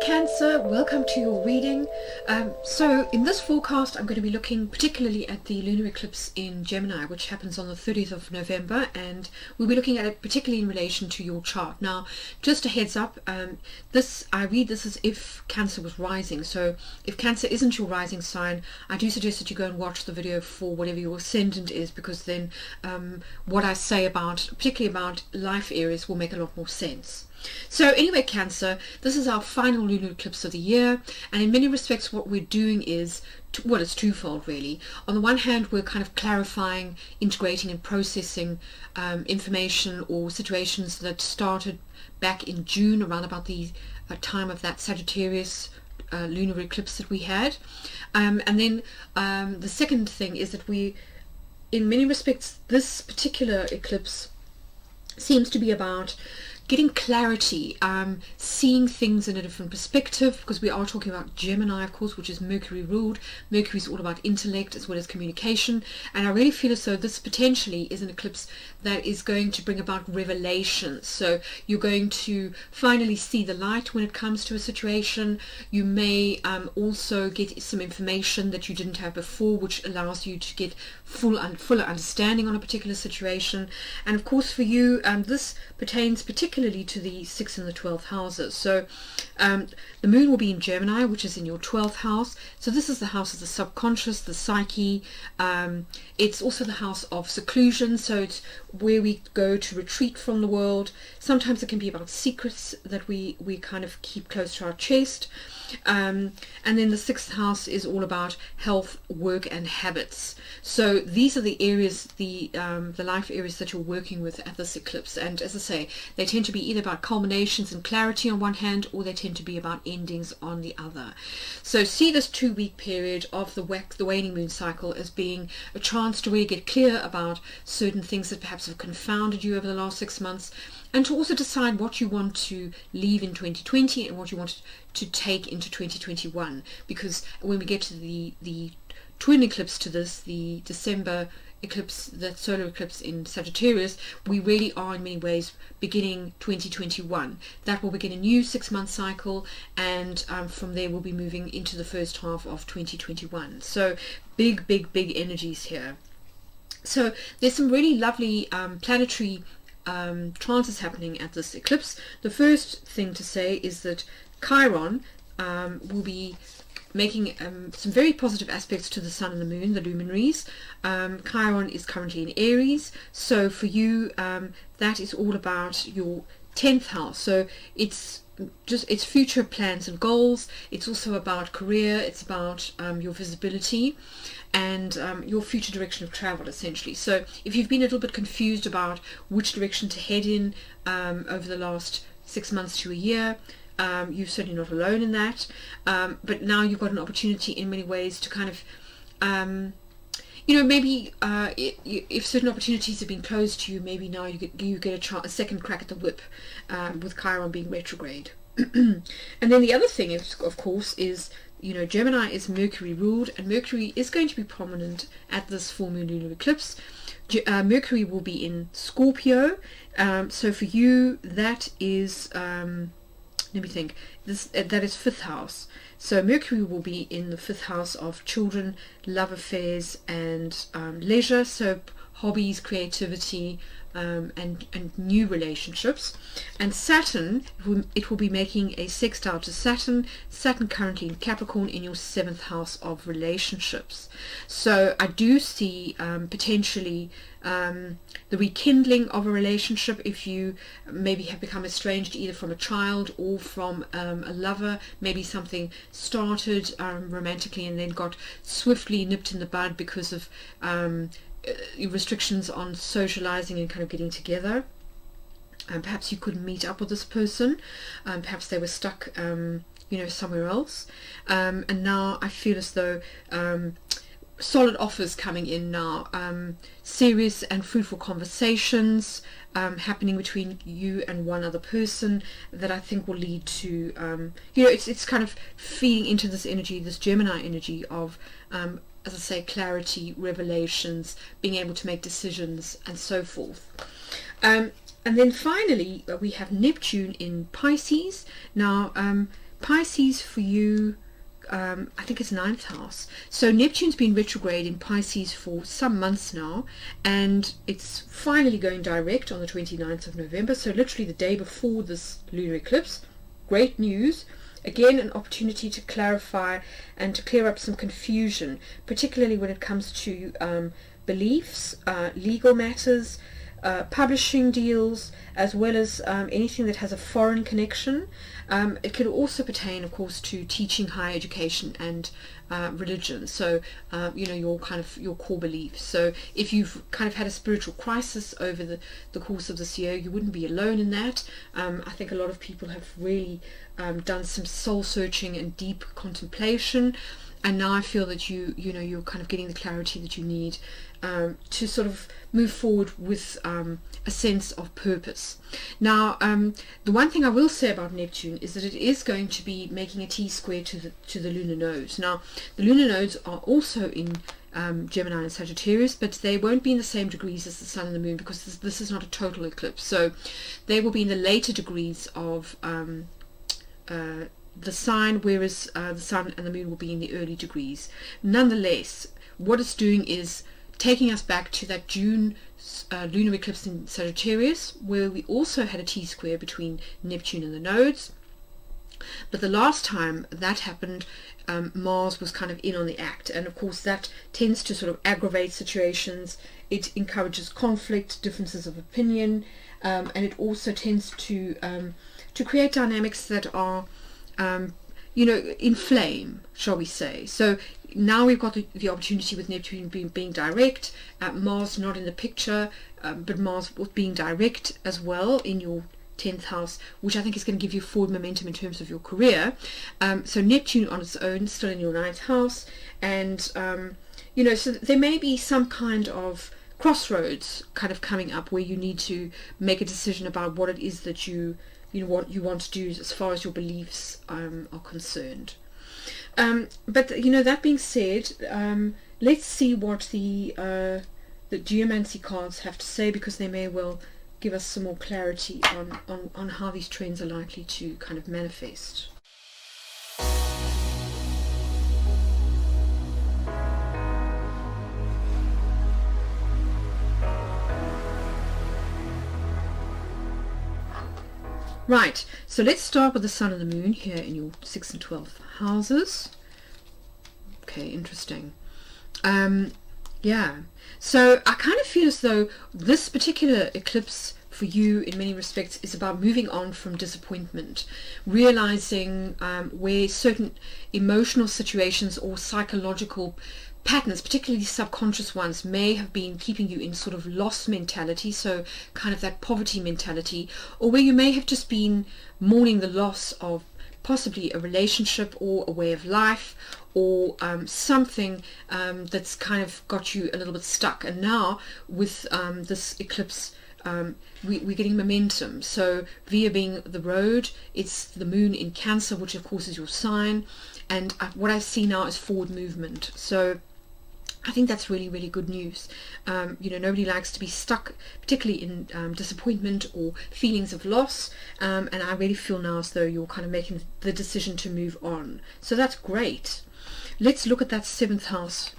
Cancer, welcome to your reading. So in this forecast I'm going to be looking particularly at the lunar eclipse in Gemini, which happens on the 30th of November, and we'll be looking at it particularly in relation to your chart. Now, just a heads up, I read this as if Cancer was rising, so if Cancer isn't your rising sign, I do suggest that you go and watch the video for whatever your ascendant is, because then what I say about, particularly about life areas, will make a lot more sense. So anyway, Cancer, this is our final lunar eclipse of the year, and in many respects what we're doing is, well, it's twofold really. On the one hand, we're kind of clarifying, integrating and processing information or situations that started back in June, around about the time of that Sagittarius lunar eclipse that we had. And then the second thing is that we, in many respects, this particular eclipse seems to be about getting clarity, seeing things in a different perspective, because we are talking about Gemini, of course, which is Mercury ruled. Mercury is all about intellect as well as communication, and I really feel as though this potentially is an eclipse that is going to bring about revelations. So you're going to finally see the light when it comes to a situation. You may also get some information that you didn't have before, which allows you to get fuller understanding on a particular situation. And of course for you, this pertains particularly to the 6th and the 12th houses. So the moon will be in Gemini, which is in your 12th house. So this is the house of the subconscious, the psyche. It's also the house of seclusion, so it's where we go to retreat from the world. Sometimes it can be about secrets that we kind of keep close to our chest. And then the 6th house is all about health, work and habits. So these are the areas, the life areas that you're working with at this eclipse. And as I say, they tend to be either about culminations and clarity on one hand, or they tend to be about endings on the other. So see this 2-week period of the waning moon cycle as being a chance to really get clear about certain things that perhaps have confounded you over the last 6 months, and to also decide what you want to leave in 2020 and what you want to take into 2021. Because when we get to the twin eclipse to this, the December eclipse, that solar eclipse in Sagittarius, we really are in many ways beginning 2021. That will begin a new 6-month cycle, and from there we'll be moving into the first half of 2021. So big energies here. So there's some really lovely planetary transits happening at this eclipse. The first thing to say is that Chiron will be making some very positive aspects to the sun and the moon, the luminaries. Chiron is currently in Aries, so for you that is all about your 10th house. So it's future plans and goals. It's also about career, it's about your visibility and your future direction of travel, essentially. So if you've been a little bit confused about which direction to head in over the last 6 months to a year, you're certainly not alone in that, but now you've got an opportunity in many ways to kind of maybe if certain opportunities have been closed to you, maybe now you get a second crack at the whip with Chiron being retrograde. And then the other thing is, of course, is Gemini is Mercury ruled, and Mercury is going to be prominent at this full moon lunar eclipse. Mercury will be in Scorpio, so for you that is let me think, that is 5th house. So Mercury will be in the 5th house of children, love affairs and leisure, so hobbies, creativity, and new relationships. And Saturn, it will be making a sextile to Saturn currently in Capricorn, in your 7th house of relationships. So I do see potentially the rekindling of a relationship, if you maybe have become estranged either from a child or from a lover. Maybe something started romantically and then got swiftly nipped in the bud because of restrictions on socializing and kind of getting together. Perhaps you couldn't meet up with this person, perhaps they were stuck somewhere else, and now I feel as though solid offers coming in now, serious and fruitful conversations happening between you and one other person that I think will lead to it's kind of feeding into this energy, this Gemini energy of as I say, clarity, revelations, being able to make decisions and so forth. And then finally we have Neptune in Pisces. Now Pisces for you, I think it's 9th house. So Neptune's been retrograde in Pisces for some months now, and it's finally going direct on the 29th of November, so literally the day before this lunar eclipse. Great news. Again, an opportunity to clarify and to clear up some confusion, particularly when it comes to beliefs, legal matters, publishing deals, as well as anything that has a foreign connection. It could also pertain, of course, to teaching, higher education, and religion. So your core beliefs. So if you've kind of had a spiritual crisis over the course of this year, you wouldn't be alone in that. I think a lot of people have really done some soul searching and deep contemplation, and now I feel that you're kind of getting the clarity that you need to sort of move forward with a sense of purpose. Now, the one thing I will say about Neptune is that it is going to be making a T-square to the lunar nodes. Now, the lunar nodes are also in Gemini and Sagittarius, but they won't be in the same degrees as the Sun and the Moon, because this is not a total eclipse. So they will be in the later degrees of the sign, whereas the Sun and the Moon will be in the early degrees. Nonetheless, what it's doing is taking us back to that June lunar eclipse in Sagittarius, where we also had a T-square between Neptune and the nodes. But the last time that happened, Mars was kind of in on the act, and of course that tends to sort of aggravate situations. It encourages conflict, differences of opinion, and it also tends to create dynamics that are inflame, shall we say. So now we've got the opportunity with Neptune being direct, Mars not in the picture, but Mars being direct as well in your 10th house, which I think is going to give you forward momentum in terms of your career. So Neptune on its own still in your 9th house, and so there may be some kind of crossroads kind of coming up where you need to make a decision about what it is that you want to do as far as your beliefs are concerned. But that being said, let's see what the Geomancy cards have to say, because they may well give us some more clarity on how these trends are likely to kind of manifest. Right, so let's start with the Sun and the Moon here in your 6th and 12th houses. Okay, interesting. Yeah, so I kind of feel as though this particular eclipse for you in many respects is about moving on from disappointment, realizing where certain emotional situations or psychological patterns, particularly subconscious ones, may have been keeping you in sort of loss mentality, so kind of that poverty mentality, or where you may have just been mourning the loss of possibly a relationship or a way of life, or something that's kind of got you a little bit stuck. And now with this eclipse, we're getting momentum. So via being the road, it's the moon in Cancer, which of course is your sign, and what I see now is forward movement. So I think that's really, really good news. Nobody likes to be stuck, particularly in disappointment or feelings of loss, and I really feel now as though you're kind of making the decision to move on. So that's great. Let's look at that 7th house.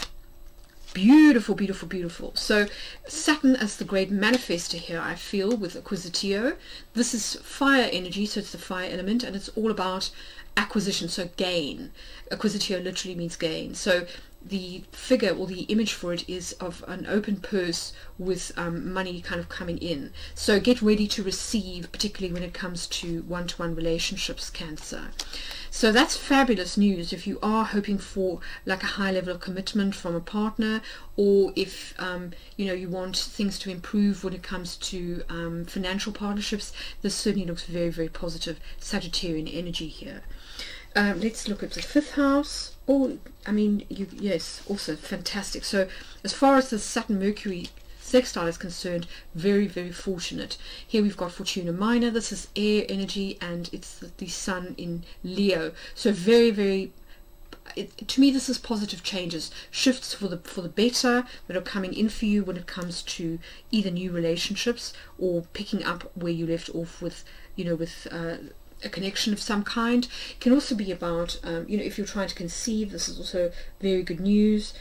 Beautiful, beautiful, beautiful. So Saturn as the great manifestor here, I feel, with Acquisitio. This is fire energy, so it's the fire element, and it's all about acquisition, so gain. Acquisitio literally means gain. So the figure or the image for it is of an open purse with money kind of coming in. So get ready to receive, particularly when it comes to one-to-one relationships, Cancer. So that's fabulous news if you are hoping for like a high level of commitment from a partner, or if you want things to improve when it comes to financial partnerships. This certainly looks very, very positive Sagittarian energy here. Let's look at the 5th house. Yes, also fantastic. So as far as the Saturn-Mercury sextile is concerned, very, very fortunate. Here we've got Fortuna Minor. This is air energy, and it's the Sun in Leo. So very, very, to me, this is positive changes, shifts for the better that are coming in for you when it comes to either new relationships or picking up where you left off with a connection of some kind. It can also be about, if you're trying to conceive, this is also very good news.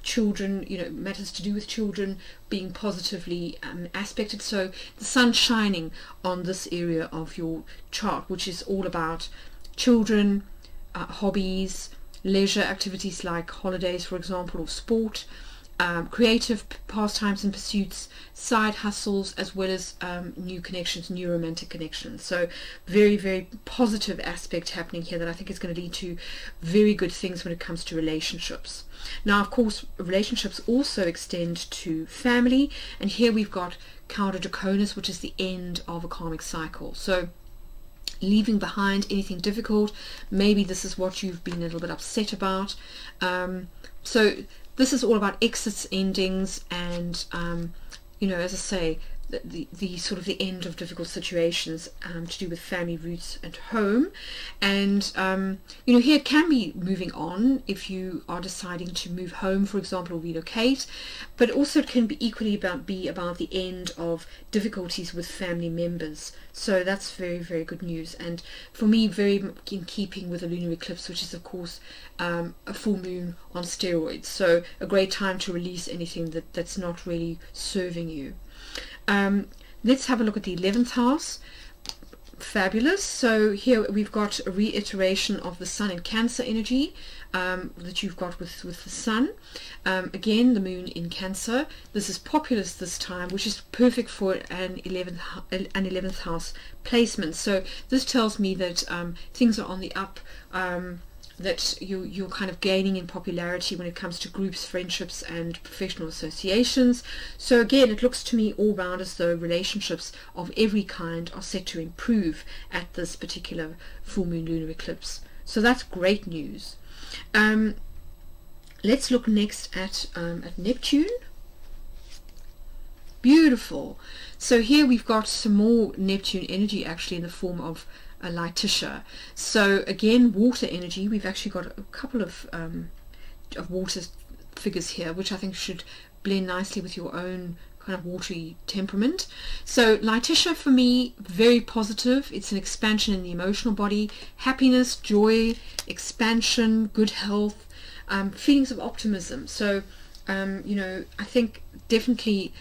Children, matters to do with children being positively aspected. So the sun shining on this area of your chart, which is all about children, hobbies, leisure activities like holidays, for example, or sport, creative pastimes and pursuits, side hustles, as well as new connections, new romantic connections. So very, very positive aspect happening here that I think is going to lead to very good things when it comes to relationships. Now, of course, relationships also extend to family, and here we've got Cauda Draconis, which is the end of a karmic cycle. So leaving behind anything difficult. Maybe this is what you've been a little bit upset about. So this is all about exits, endings, and as I say, the sort of the end of difficult situations to do with family roots and home. And here it can be moving on if you are deciding to move home, for example, or relocate, but also it can be equally about the end of difficulties with family members. So that's very, very good news, and for me very in keeping with the lunar eclipse, which is of course a full moon on steroids. So a great time to release anything that's not really serving you. Let's have a look at the 11th house. Fabulous. So here we've got a reiteration of the sun in Cancer energy that you've got with the sun. Again, the moon in Cancer. This is populous this time, which is perfect for an 11th house placement. So this tells me that things are on the up, that you're kind of gaining in popularity when it comes to groups, friendships, and professional associations. So again, it looks to me all round as though relationships of every kind are set to improve at this particular full moon lunar eclipse. So that's great news. Let's look next at Neptune. Beautiful. So here we've got some more Neptune energy, actually in the form of a Lightisha. So again, water energy. We've actually got a couple of water figures here, which I think should blend nicely with your own kind of watery temperament. So Lightisha for me, very positive. It's an expansion in the emotional body, happiness, joy, expansion, good health, feelings of optimism. So I think definitely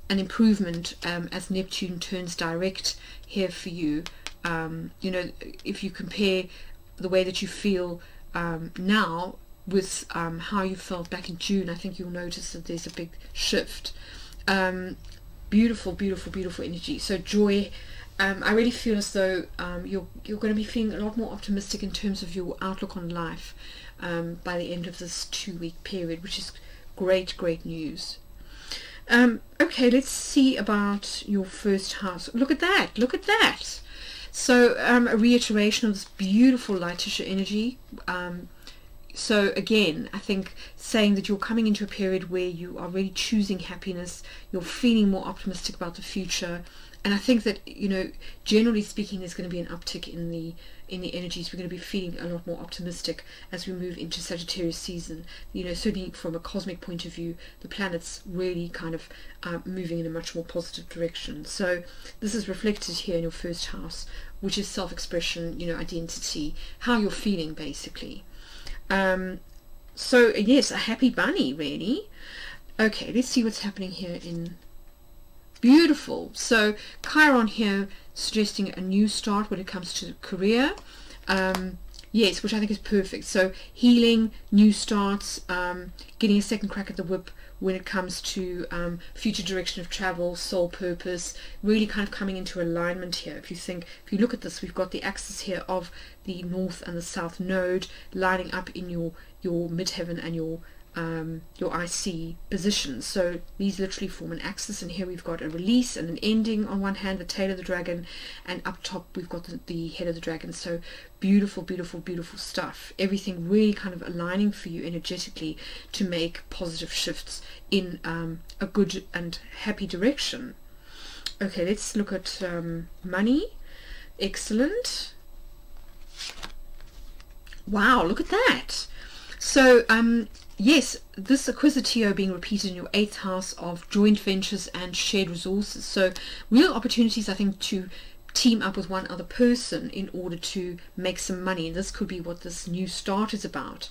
an improvement as Neptune turns direct here for you. If you compare the way that you feel now with how you felt back in June, I think you'll notice that there's a big shift. Beautiful, beautiful, beautiful energy. So joy. I really feel as though you're going to be feeling a lot more optimistic in terms of your outlook on life by the end of this 2-week period, which is great, great news. Okay, let's see about your first house. Look at that. Look at that. So a reiteration of this beautiful Lightisha energy. So again, I think saying that you're coming into a period where you are really choosing happiness, you're feeling more optimistic about the future, and I think that generally speaking, there's going to be an uptick in the energies. We're going to be feeling a lot more optimistic as we move into Sagittarius season. Certainly from a cosmic point of view, the planet's really kind of moving in a much more positive direction. So this is reflected here in your first house, which is self-expression, identity, how you're feeling basically. So yes, a happy bunny really. Okay, let's see what's happening here in beautiful. So Chiron here suggesting a new start when it comes to career. Yes, which I think is perfect. So healing, new starts, getting a second crack at the whip when it comes to future direction of travel, soul purpose, really kind of coming into alignment here. If you look at this, we've got the axis here of the north and the south node lining up in your midheaven and your IC positions. So these literally form an axis, and here we've got a release and an ending on one hand, the tail of the dragon, and up top we've got the head of the dragon. So beautiful, beautiful, beautiful stuff. Everything really kind of aligning for you energetically to make positive shifts in a good and happy direction. Okay, let's look at money. Excellent. Wow, look at that. So yes, this acquisitio being repeated in your 8th house of joint ventures and shared resources. So real opportunities, I think, to team up with one other person in order to make some money. And this could be what this new start is about.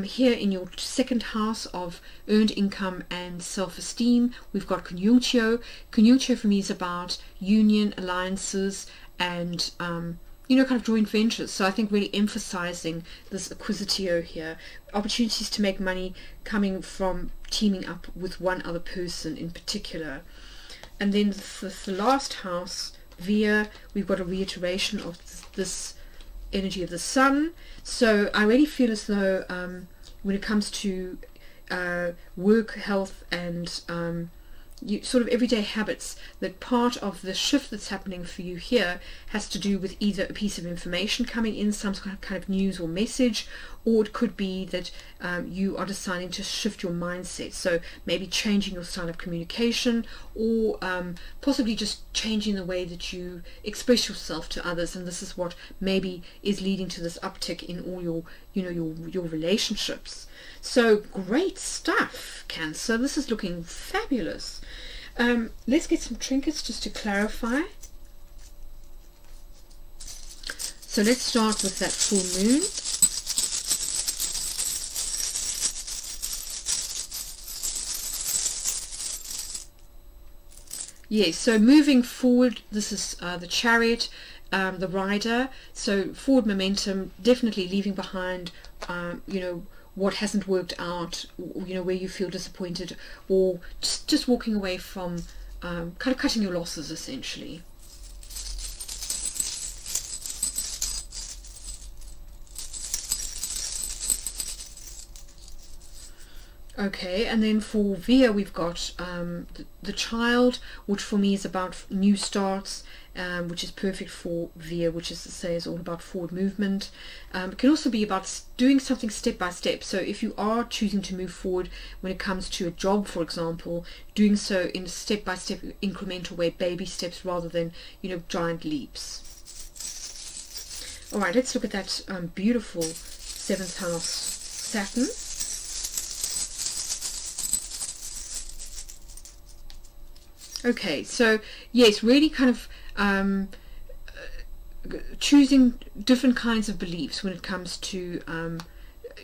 Here in your second house of earned income and self-esteem, we've got conjunctio. Conjunctio for me is about union, alliances, and kind of joint ventures. So I think really emphasizing this acquisitio here, opportunities to make money coming from teaming up with one other person in particular. And then the last house, Via, we've got a reiteration of this energy of the sun. So I really feel as though when it comes to work, health, and sort of everyday habits, that part of the shift that's happening for you here has to do with either a piece of information coming in, some kind of news or message, or it could be that you are deciding to shift your mindset, so maybe changing your style of communication, or possibly just changing the way that you express yourself to others. And this is what maybe is leading to this uptick in all your relationships. So great stuff, Cancer. This is looking fabulous. Let's get some trinkets just to clarify. So let's start with that full moon. Yes, so moving forward, this is the Chariot, the Rider. So forward momentum, definitely leaving behind, what hasn't worked out, where you feel disappointed, or just walking away from, kind of cutting your losses essentially. Okay, and then for Via we've got the Child, which for me is about new starts, which is perfect for Via, which is to say is all about forward movement. It can also be about doing something step by step. So if you are choosing to move forward when it comes to a job, for example, doing so in a step by step incremental way, baby steps rather than giant leaps. All right, let's look at that beautiful 7th house Saturn. Okay, so yes, really kind of choosing different kinds of beliefs when it comes to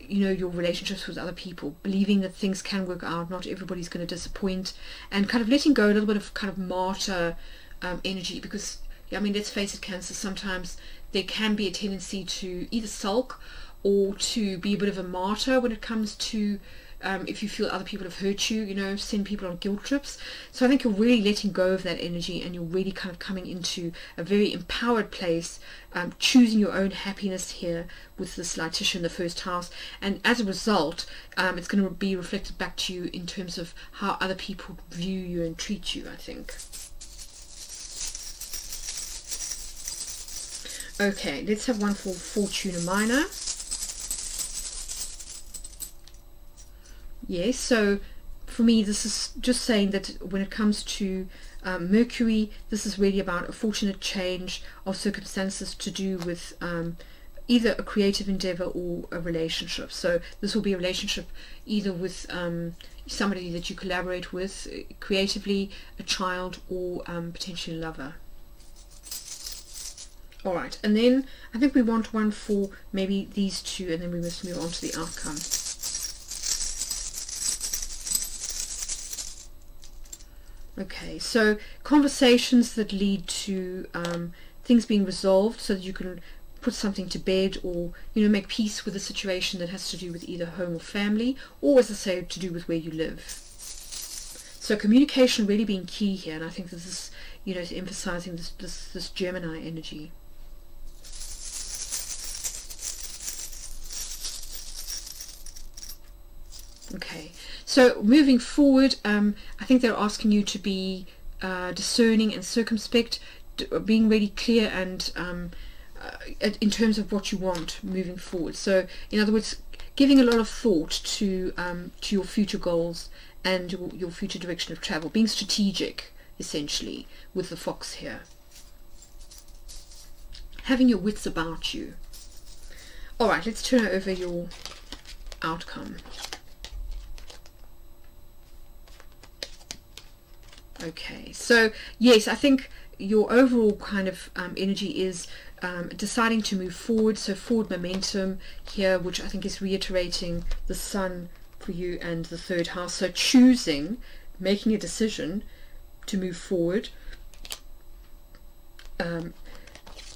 your relationships with other people, believing that things can work out, not everybody's going to disappoint, and kind of letting go a little bit of kind of martyr energy, because let's face it, Cancer, sometimes there can be a tendency to either sulk or to be a bit of a martyr when it comes to if you feel other people have hurt you, send people on guilt trips. So I think you're really letting go of that energy, and you're really kind of coming into a very empowered place, choosing your own happiness here with this Latitia in the first house. And as a result, it's going to be reflected back to you in terms of how other people view you and treat you, I think. Okay, let's have one for Fortuna Minor. Yes, so for me this is just saying that when it comes to Mercury, this is really about a fortunate change of circumstances to do with either a creative endeavor or a relationship. So this will be a relationship either with somebody that you collaborate with creatively, a child, or potentially a lover. All right, and then I think we want one for maybe these two, and then we must move on to the outcome. Okay, so conversations that lead to things being resolved so that you can put something to bed, or make peace with a situation that has to do with either home or family, or, as I say, to do with where you live. So communication really being key here, and I think this is is emphasizing this Gemini energy. Okay, so moving forward, I think they're asking you to be discerning and circumspect, being really clear and in terms of what you want moving forward. So, in other words, giving a lot of thought to your future goals and your future direction of travel, being strategic, essentially, with the fox here. Having your wits about you. All right, let's turn over your outcome. Okay, so yes, I think your overall kind of energy is deciding to move forward, so forward momentum here, which I think is reiterating the Sun for you and the third house. So choosing, making a decision to move forward.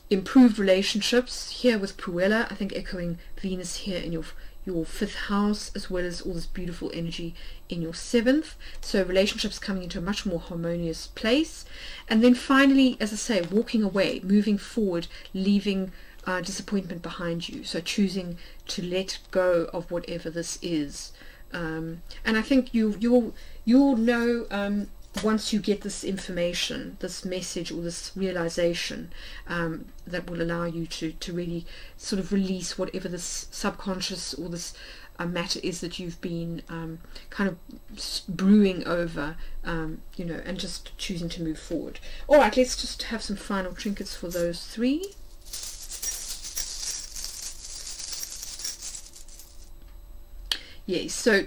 Improved relationships here with Puella, I think echoing Venus here in your fifth house, as well as all this beautiful energy in your seventh. So relationships coming into a much more harmonious place. And then finally, as I say, walking away, moving forward, leaving disappointment behind you. So choosing to let go of whatever this is. And I think you'll know once you get this information, this message or this realization, that will allow you to really sort of release whatever this subconscious or this matter is that you've been kind of brewing over, you know, and just choosing to move forward. All right, let's just have some final trinkets for those three. Yes, so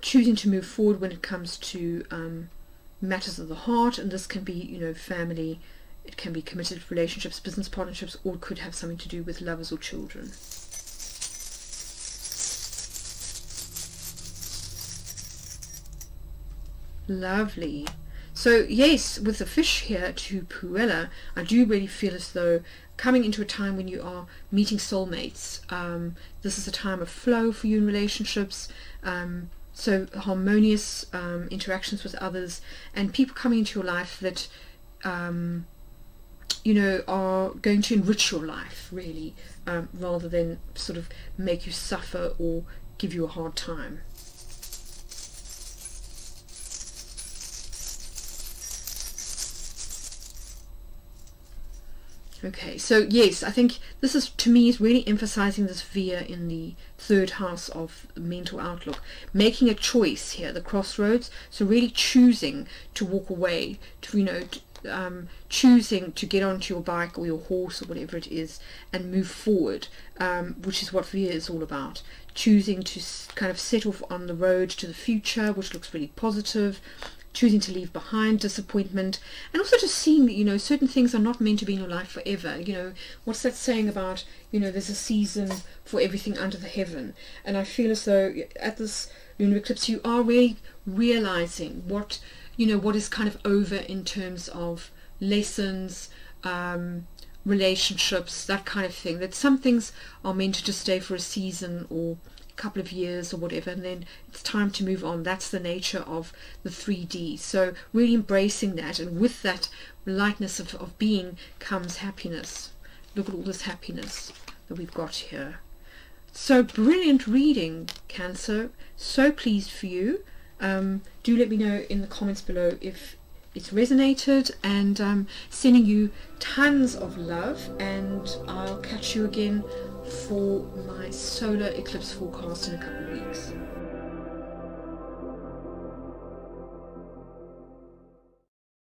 choosing to move forward when it comes to matters of the heart, and this can be, you know, family, it can be committed relationships, business partnerships, or it could have something to do with lovers or children. Lovely. So yes, with the fish here to Puella, I do really feel as though coming into a time when you are meeting soulmates, this is a time of flow for you in relationships, so harmonious interactions with others, and people coming into your life that you know, are going to enrich your life really, rather than sort of make you suffer or give you a hard time. Okay, so yes, I think this is, to me, is really emphasizing this via in the third house of mental outlook, making a choice here, the crossroads. So really choosing to walk away, to, you know, choosing to get onto your bike or your horse or whatever it is and move forward, which is what Via is all about. Choosing to kind of set off on the road to the future, which looks really positive. Choosing to leave behind disappointment, and also just seeing that, you know, certain things are not meant to be in your life forever. You know, what's that saying about, you know, there's a season for everything under the heaven. And I feel as though at this lunar eclipse you are really realizing what, you know, what is kind of over in terms of lessons, relationships, that kind of thing, that some things are meant to just stay for a season or couple of years or whatever, and then it's time to move on. That's the nature of the 3D. So really embracing that, and with that lightness of being comes happiness. Look at all this happiness that we've got here. So brilliant reading, Cancer. So pleased for you. Do let me know in the comments below if it's resonated, and sending you tons of love, and I'll catch you again for my solar eclipse forecast in a couple of weeks.